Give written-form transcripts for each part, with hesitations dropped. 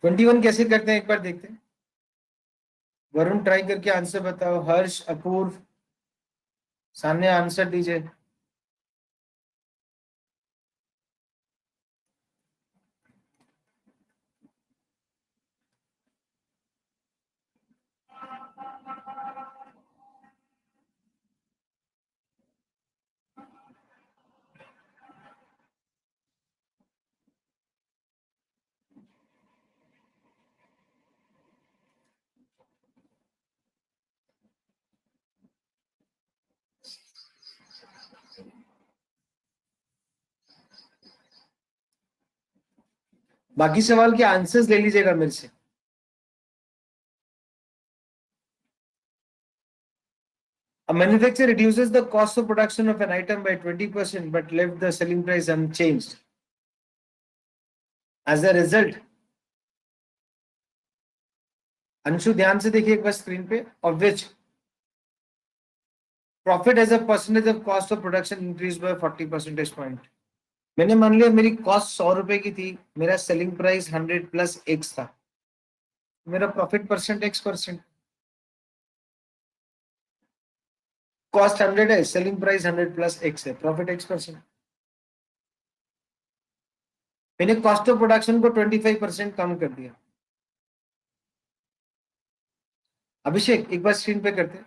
21 कैसे करते हैं एक बार देखते हैं। वरुण ट्राई करके आंसर बताओ, हर्ष, अपूर्व, सामने आंसर दीजिए। बाकी सवाल के आंसर्स ले लीजिएगा मेरे से। A manufacturer reduces the cost of production of an item by 20% but left the selling price unchanged. As a result, Anshu ध्यान से देखिए एक बार स्क्रीन पे, of which profit as a percentage of cost of production increased by 40 percentage point. मैंने मान लिया मेरी cost 100 रुपए की थी, मेरा सेलिंग प्राइस 100 प्लस एक्स था, मेरा प्रॉफिट परसेंट x%। कॉस्ट 100 है, सेलिंग प्राइस 100 प्लस एक्स है, प्रॉफिट x%। मैंने कॉस्ट ऑफ प्रोडक्शन को 25% कम कर दिया। अभिषेक एक बार स्क्रीन पे करते हैं।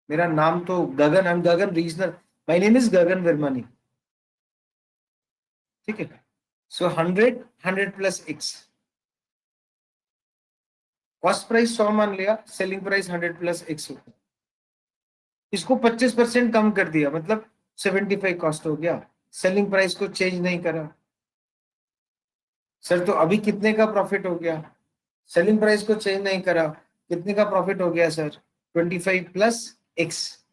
मेरा नाम तो Gagan, I am Gagan regional, my name is Gagan Varmani, ठीक है। So 100 plus X, cost price 100 मान लिया, सेलिंग प्राइस 100 प्लस एक्स होता है। इसको 25% कम कर दिया, मतलब 75 कॉस्ट हो गया, सेलिंग प्राइस को चेंज नहीं करा। सर तो अभी कितने का प्रॉफिट हो गया? सेलिंग प्राइस को चेंज नहीं करा, कितने का प्रॉफिट हो गया सर? 25 प्लस एक्स,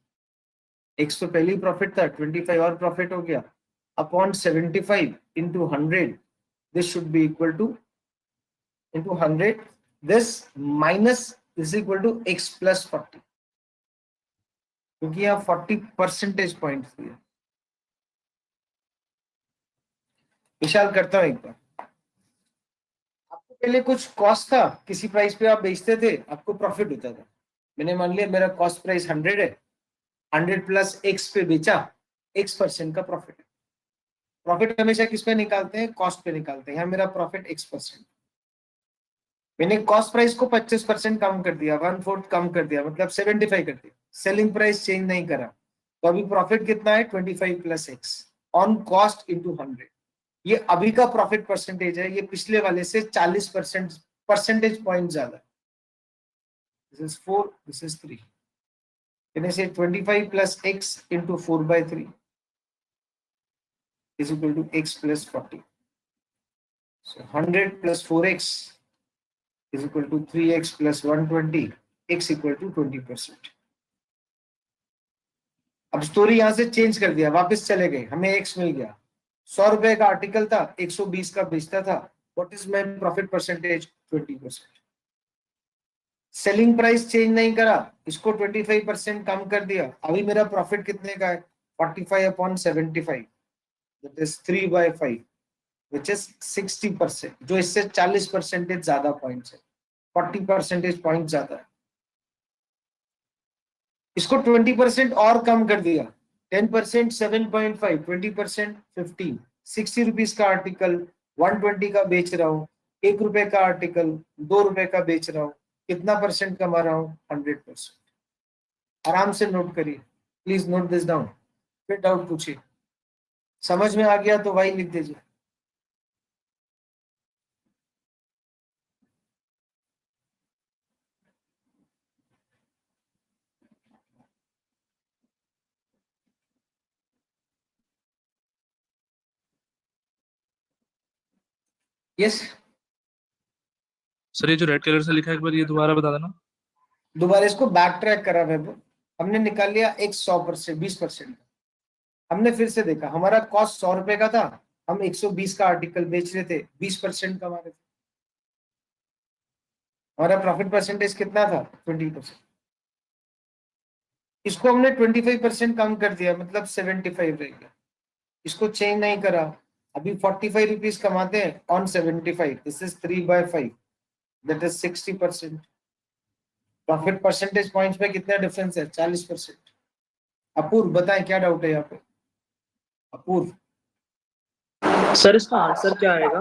एक्स तो पहले ही प्रॉफिट था, 25 और प्रॉफिट हो गया upon 75 into 100, this should be equal to into 100, this minus is equal to x plus 40, क्योंकि यहाँ 40 परसेंटेज पॉइंट दिया। विशाल करता हूं एक बार, आपको पहले कुछ कॉस्ट था, किसी प्राइस पे आप बेचते थे, आपको प्रॉफिट होता था। मैंने मान लिया मेरा कॉस्ट प्राइस 100 है, 100 प्लस एक्स पे बेचा, x% का प्रॉफिट है। प्रॉफिट हमेशा किस पे निकालते हैं? कॉस्ट पे निकालते हैं। यहाँ मेरा प्रॉफिट x%, मैंने कॉस्ट प्राइस को 25% कम कर दिया, 1/4 कम कर दिया, मतलब 75 कर दिया, सेलिंग प्राइस चेंज नहीं करा, तो अभी प्रॉफिट कितना है? 25 plus x on cost into 100। ये अभी का प्रॉफिट परसेंटेज है, ये पिछले वाले से 40% परसेंटेज पॉइंट ज्यादा। दिस इज 4, दिस इज 3, यानी से 25 plus x into 4/3 is equal to x plus 40. So 100 plus 4x is equal to 3x plus 120, x equal to 20%. अब स्टोरी यहां से चेंज कर दिया, वापस चले गए, हमें x मिल गया। 100 रुपए का आर्टिकल था, 120 का बेचता था, what is my profit percentage? 20%। Selling price change नहीं करा, इसको 25% कम कर दिया, अभी मेरा प्रॉफिट कितने का है? 45 upon 75, that is 3/5, which is 60%, जो इससे 40% ज्यादा पॉइंट्स है, 40% पॉइंट ज्यादा है। इसको 20% और कम कर दिया, 10% 7.5, 20% 15, 60 रुपीज का आर्टिकल 120 का बेच रहा हूँ, 1 रुपए का आर्टिकल 2 रुपए का बेच रहा हूँ, कितना परसेंट कमा रहा हूँ? 100%। आराम से नोट करिए, प्लीज नोट दिस डाउन, फिर डाउट पूछिए। समझ में आ गया तो वाई लिख दीजिए। यस, सर ये जो रेड कलर से लिखा है एक बार ये दोबारा बता देना। दोबारा इसको बैक ट्रैक करा वैभव, हमने निकाल लिया एक 100%, 20%। हमने फिर से देखा, हमारा कॉस्ट 100 रुपए का था, हम 120 का आर्टिकल बेच रहे थे, 20% कमा रहे थे, हमारा प्रॉफिट परसेंटेज कितना था? 20%। इसको हमने 25% कम कर दिया, मतलब 75 रह गया, इसको चेंज नहीं करा, अभी 45 रुपीज कमाते हैं on 75, this is 3/5, that is 60%। Profit percentage points पे कितना डिफरेंस है? 40%। अपूर्व बताएं क्या डाउट है यहाँ पे? अपूर्व सर इसका आंसर क्या आएगा?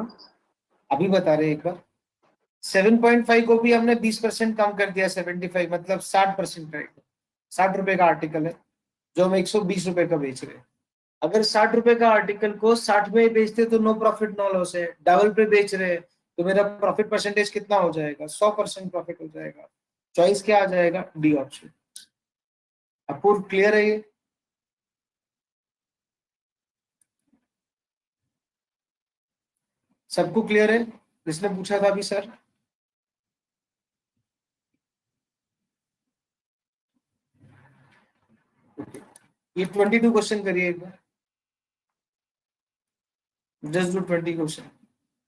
अभी बता रहे एक बार। 7.5 को भी हमने 20% कम कर दिया, 75 मतलब 60% रहेगा। 60 रुपए का आर्टिकल है जो हम 120 रुपए का बेच रहे हैं। अगर 60 रुपए का आर्टिकल को 60 में बेचते तो नो प्रॉफिट नो लॉस है। डबल पे बेच रहे हैं तो मेरा प्रॉफिट परसेंटेज कितना हो जाएगा? 100% प्रॉफिट हो जाएगा। चॉइस क्या आ जाएगा? D option. अपूर्व क्लियर है ये? सबको क्लियर है? जिसने पूछा था अभी सर। ये 22 क्वेश्चन करिए एक बार। Just do 20 question.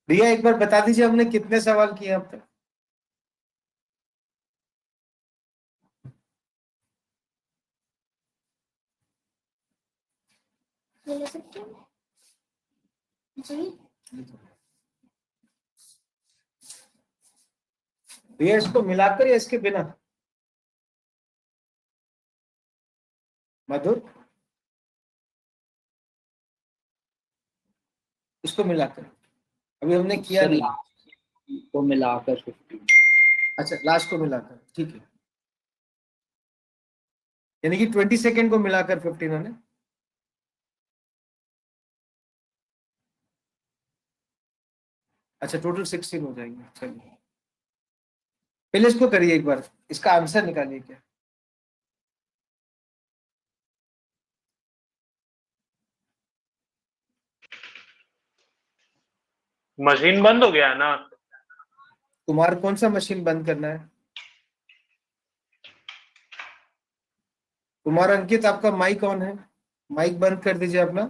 भैया एक बार बता दीजिए हमने कितने सवाल किए अब तक? ले सकते हैं जी। भैया इसको मिलाकर या इसके बिना? मधुर इसको मिलाकर अभी हमने किया सर नहीं। को मिलाकर 50। अच्छा लास्ट को मिलाकर, ठीक है। यानी कि 20 सेकेंड को मिलाकर 15 है। अच्छा टोटल 16 हो जाएंगे। चलिए पहले इसको करिए एक बार, इसका आंसर निकालिए क्या। मशीन बंद हो गया है ना? तुम्हारा कौन सा मशीन बंद करना है? तुम्हारा अंकित आपका माइक ऑन है, माइक बंद कर दीजिए अपना।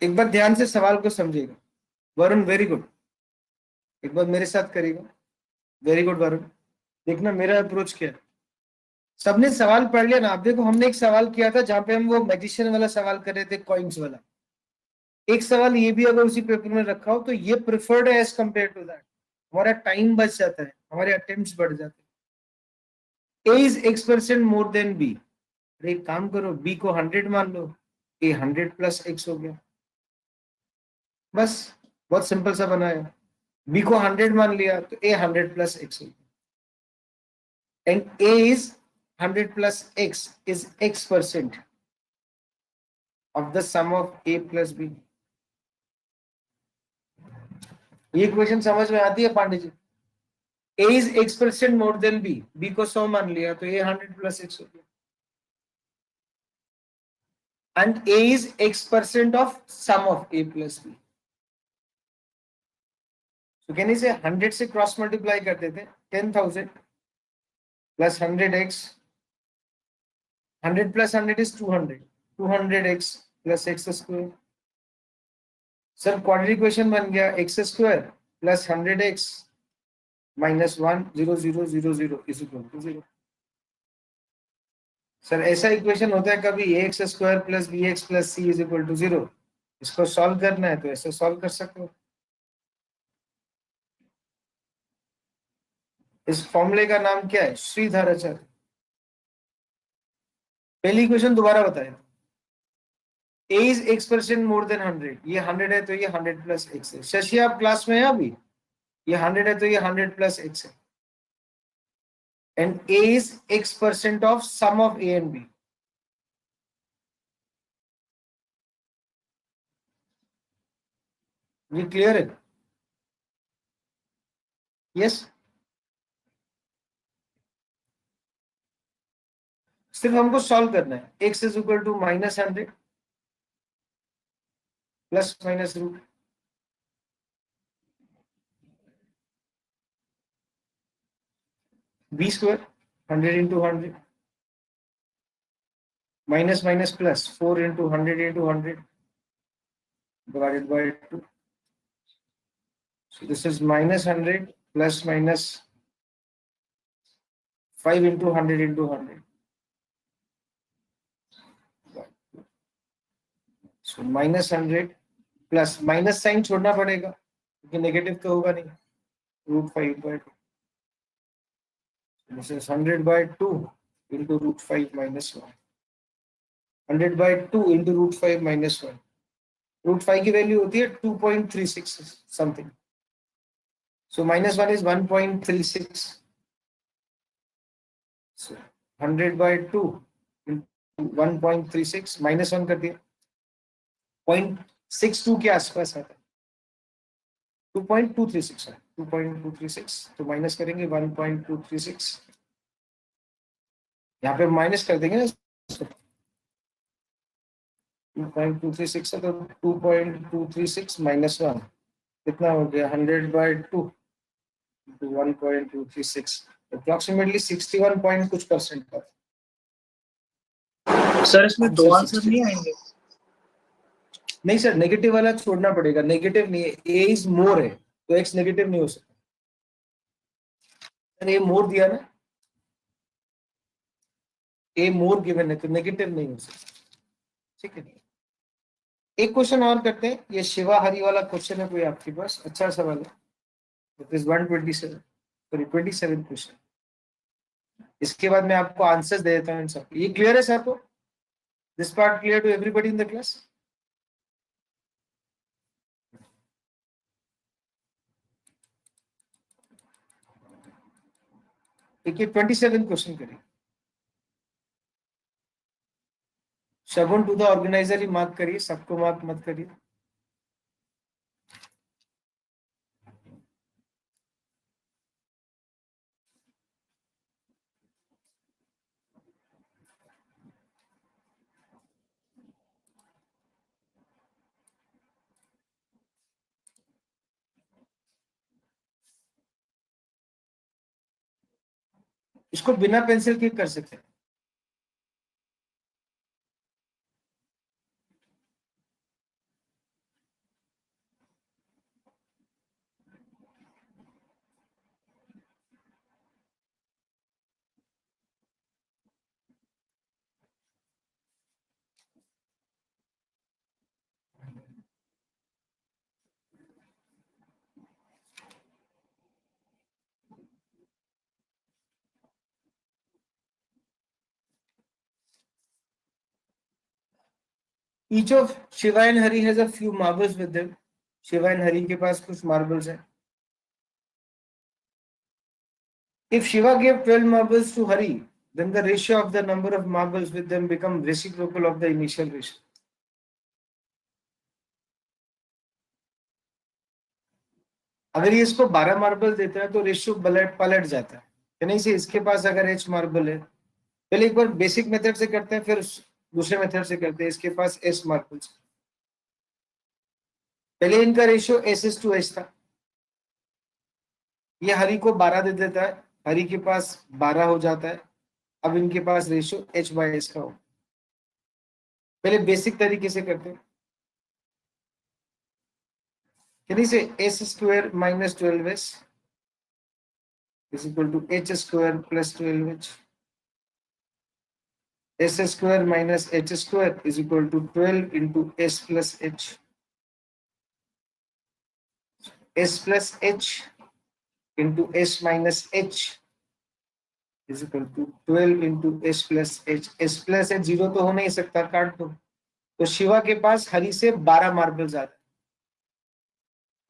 एक बार ध्यान से सवाल को समझिएगा। वरुण वेरी गुड, एक बार मेरे साथ करिएगा। Very good Varun. देखना मेरा अप्रोच क्या है। सबने सवाल पढ़ लिया ना? आप देखो हमने एक सवाल किया था जहां पे हम वो मैजिशियन वाला सवाल कर रहे थे, कॉइन्स वाला। एक सवाल ये भी अगर उसी पेपर में रखा हो तो ये प्रिफर्ड है एज कंपेयर टू दैट। हमारा टाइम बच जाता है, हमारे अटेम्प्ट्स बढ़ जाते हैं। A is X% more than B. अरे एक काम करो, बी को 100 मान लो, ए 100 प्लस एक्स हो गया। बस बहुत सिंपल सा बनाया। बी को 100 मान लिया तो ए 100 प्लस एक्स हो गया। And A is 100 plus x is X% of the sum of a plus b। ये इक्वेशन समझ में आती है पांडे जी? a is X% more then b, b को 100 मान लिया तो a 100 प्लस एक्स हो गया। And a is X% of sum of a plus b। तो कहने से 100 से क्रॉस मल्टीप्लाई कर देते, 10,000 plus 100x, 100 plus 100 is 200, 200x plus x square. Sir quadratic equation बन गया x square plus 100x minus 1 0 0 0 0 is equal to 0। Sir ऐसा equation होता है कभी x square plus b x plus c is equal to 0। इसको solve करना है तो ऐसे सॉल्व कर सकते हो। इस फॉर्मूले का नाम क्या है? श्रीधराचार्य। पहली इक्वेशन दोबारा बताए। a is X% more then 100, ये 100 है तो ये 100 प्लस एक्स है। शशि आप क्लास में है अभी? ये 100 है तो ये 100 प्लस एक्स है। And a is X% of sum of a and b। ये क्लियर है? यस। सिर्फ हमको सॉल्व करना है। x is equal to minus 100 plus minus root b square 100 into 100 minus minus plus 4 into 100 divided by 2। So this is minus 100 plus minus 5 into 100 into 100 so -100 plus minus sign छोड़ना पड़ेगा क्योंकि negative तो होगा नहीं, √5/2 this is 100/2 into √5 - 1, 100/2 into √5 - 1, √5 की value होती है 2.36 something, so -1 is 1.36, so 100/2 into 1.36 -1 कर दिया, 0.62 के आसपास आता है, 2.236 है, 2.236 तो माइनस करेंगे 1.236, यहाँ पे माइनस कर देंगे ना 2.236 है तो 2.236 - 1 कितना हो गया 100/2 into 1.236 अप्रोक्सीमेटली 61 पॉइंट कुछ परसेंट का। सर इसमें दो Answer आंसर 60. नहीं आएंगे? नहीं सर, नेगेटिव वाला छोड़ना पड़ेगा, नेगेटिव नहीं है, ए इज मोर है तो एक्स नेगेटिव नहीं हो सकता। सर ए मोर दिया ना, ए मोर गिवन है तो नेगेटिव नहीं हो सकता, ठीक है। एक क्वेश्चन और करते हैं, ये शिवा हरि वाला क्वेश्चन है कोई आपके पास, अच्छा सवाल है, इट इज 127 सॉरी 27 क्वेश्चन। इसके बाद मैं आपको आंसर्स दे देता हूँ इन सब। ये क्लियर है सर को? This part clear to everybody in the class? देखिए 27 क्वेश्चन करिए। शगुन टू द ऑर्गेनाइजर ही मार्क करिए, सबको मार्क मत करिए। इसको बिना पेंसिल के कर सकते हैं। Each of Shiva and Hari has a few marbles with them. Shiva and Hari के पास कुछ मार्बल्स हैं। If Shiva gave 12 marbles to Hari, then the ratio of the number of marbles with them become reciprocal of the initial ratio. अगर ये इसको 12 marble देता है तो ratio पलट जाता है, यानी से इसके पास अगर H मार्बल है, पहले एक बार बेसिक मेथड से करते हैं फिर दूसरे मेथड से करते हैं। इसके पास S मार्बल्स, पहले इनका रेशियो S:H था, ये हरि को 12 दे देता है, हरि के पास 12 हो जाता है। अब इनके पास रेशियो H/S का हो। पहले बेसिक तरीके से करते हैं, यानी से S² - 12S is equal to H² + 12H, S² - H² is equal to 12 into S plus H, S plus H into S minus H is equal to 12 into S plus H, S plus H 0 तो हो नहीं सकता, काट दो। तो शिवा के पास हरि से 12 marbles आते हैं।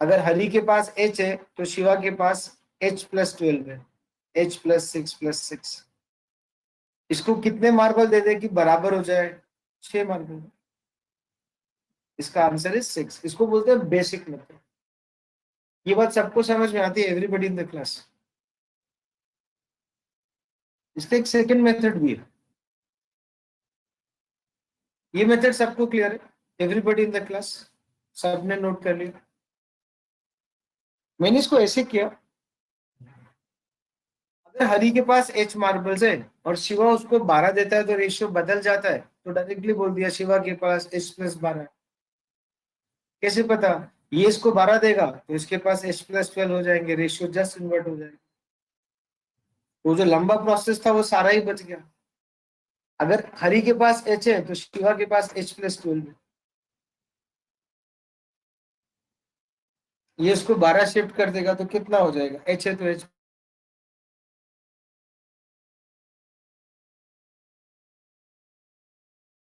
अगर हरि के पास H है तो शिवा के पास H plus 12 है, H plus 6 plus 6। इसको कितने मार्बल दे दे कि बराबर हो जाए? 6 मार्बल। इसका आंसर है 6। इसको बोलते हैं बेसिक मेथड। ये बात सबको समझ में आती है, एवरीबॉडी इन द क्लास? इसका एक सेकंड मेथड भी है, ये मेथड सबको क्लियर है? एवरीबॉडी इन द क्लास, सबने नोट कर लिया? मैंने इसको ऐसे किया, अगर हरि के पास H मार्बल्स है और शिवा उसको 12 देता है तो रेशियो बदल जाता है, तो डायरेक्टली बोल दिया शिवा के पास H + 12। कैसे पता? ये इसको 12 देगा तो इसके पास H + 12 हो जाएंगे, रेशियो जस्ट इन्वर्ट हो जाएगा। वो जो लंबा प्रोसेस था वो सारा ही बच गया। अगर हरि के पास H है तो शिवा के पास H + 12 है, ये इसको 12 शिफ्ट कर देगा तो कितना हो जाएगा? h है तो h,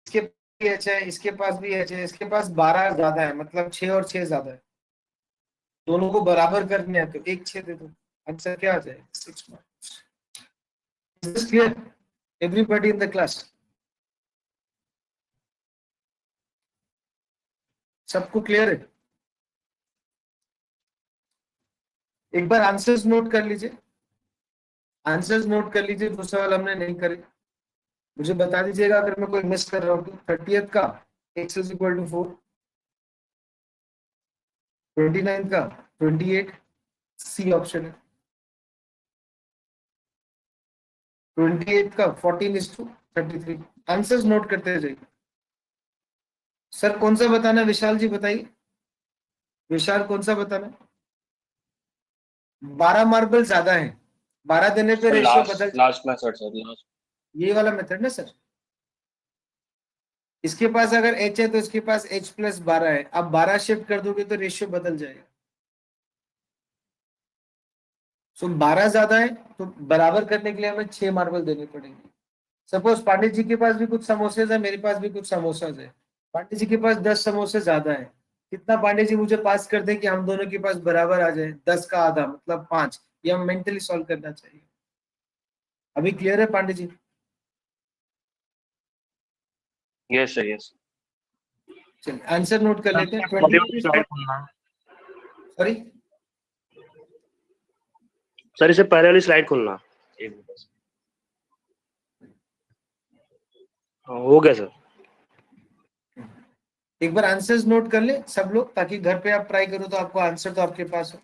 इसके भी h है, इसके पास भी h है, इसके पास 12 ज्यादा है, मतलब 6 और 6 ज्यादा है, दोनों को बराबर करने हैं तो एक 6 दे दो, आंसर क्या आ जाएगा? 6 marks. Is this clear everybody in the class? सबको क्लियर है? एक बार आंसर्स नोट कर लीजिए, आंसर्स नोट कर लीजिए, जो सवाल हमने नहीं करे मुझे बता दीजिएगा अगर मैं कोई मिस कर रहा हूँ तो। 30th का x इज इक्वल टू 4, 29 का 28, सी ऑप्शन है। 28 का 14:33। आंसर्स नोट करते जाइए। सर कौन सा बताना? विशाल जी बताइए, विशाल कौन सा बताना? 12 मार्बल ज्यादा है, 12 देने पे रेशियो बदल, लास्ट मेथड सर, लास्ट। ये वाला मेथड ना सर। इसके पास अगर h है तो इसके पास h प्लस 12 है, अब 12 शिफ्ट कर दोगे तो रेशियो बदल जाएगा। सो 12 ज्यादा है तो बराबर करने के लिए हमें 6 मार्बल देने पड़ेंगे। सपोज पांडे जी के पास भी कुछ समोसे है, मेरे पास भी कुछ समोसा है, पांडे जी के पास 10 समोसे ज्यादा है, कितना पांडे जी मुझे पास कर दे कि हम दोनों के पास बराबर आ जाए? 10 का आधा मतलब 5। ये हम मेंटली सॉल्व करना चाहिए। अभी क्लियर है Pandey ji? Yes sir, yes. चलिए आंसर नोट कर लेते हैं। स्लाइड खोलना सॉरी सर, इसे पहले वाली स्लाइड खोलना। एक मिनट। हो गया सर। एक बार आंसर्स नोट कर ले सब लोग, ताकि घर पे आप ट्राई करो तो आपको आंसर तो आपके पास हो।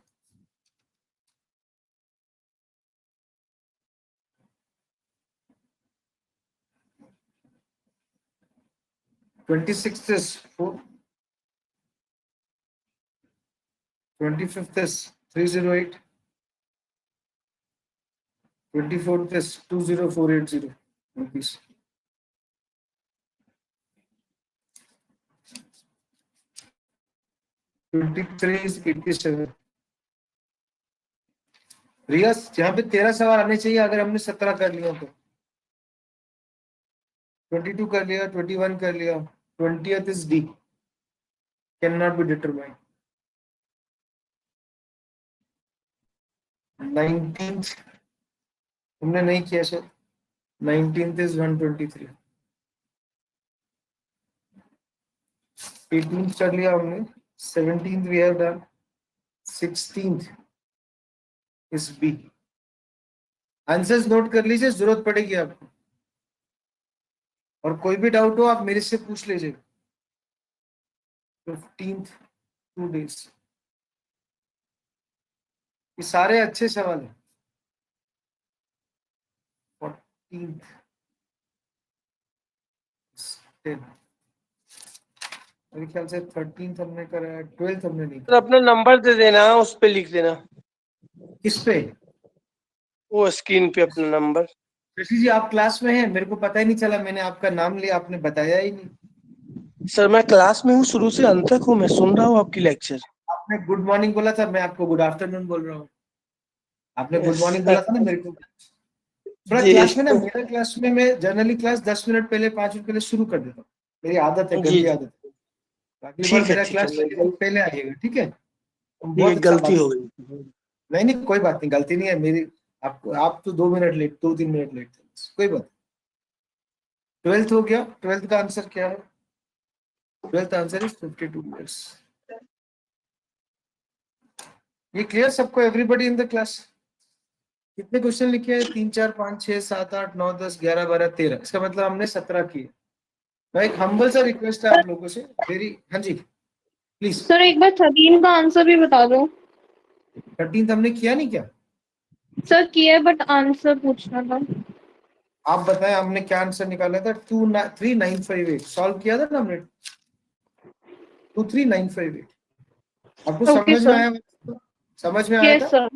Twenty six is 4, 25th is 308, 24th is 20480 rupees. Twenty-three is 87. रियाज यहाँ पे 13 सवाल आने चाहिए, अगर हमने 17 कर लिया तो। 22 कर लिया, 21 कर लिया, 20th is D, cannot be determined. 19th हमने नहीं किया सर, 19th is 123. 18th कर लिया हमने, 17th we have done, 16th is B. Answers note कर लीजिए, जरूरत पड़ेगी आपको, और कोई भी डाउट हो आप मेरे से पूछ लीजिए। 15th 2 days, ये सारे अच्छे सवाल हैं। 14th 10, मेरे ख्याल से 13th हमने करा है, 12th हमने नहीं सर करा। अपना नंबर दे देना, उस पे लिख देना, किस पे? वो स्क्रीन पे अपना नंबर। ऋषि जी आप क्लास में हैं, मेरे को पता ही नहीं चला, मैंने आपका नाम लिया आपने बताया ही नहीं। सर मैं क्लास में हूँ, शुरू से अंत तक हूँ, मैं सुन रहा हूँ आपकी लेक्चर। आपने गुड मॉर्निंग बोला था, मैं आपको गुड आफ्टरनून बोल रहा हूँ। आपने गुड मॉर्निंग बोला था ना मेरे को। थोड़ा जी क्लास में ना, मेरा क्लास में मैं जनरली क्लास 10 मिनट पहले 5 मिनट पहले शुरू कर देता हूँ, मेरी आदत है, जी गंदी आदत है। अगली बार ठीक है, मेरा ठीक है, क्लास पहले आइएगा, ठीक है? ये बहुत अच्छा गलती बात। हो गई। नहीं नहीं कोई बात नहीं, गलती नहीं है मेरी। आपको आप तो 2 मिनट लेट, 2-3 मिनट लेट थे, कोई बात। 12th हो गया, 12th का आंसर क्या है? 12th answer is 52 years. ये क्लियर सबको, एवरीबॉडी इन द क्लास? कितने क्वेश्चन लिखे हैं? 3 4 5 6 7 8 9 10 11 12 13, इसका मतलब हमने 17 किए। मैं एक हम्बल सा रिक्वेस्ट है आप लोगों से, वेरी, हाँ जी प्लीज। सर एक बार 13 का आंसर भी बता दो। 13th हमने किया नहीं क्या? सर किया है बट आंसर पूछना था। आप बताएं हमने क्या आंसर निकाला था? 23958 सॉल्व किया था ना हमने, 23958। आपको ओके समझ में सर। आया? समझ में आया यस था? सर।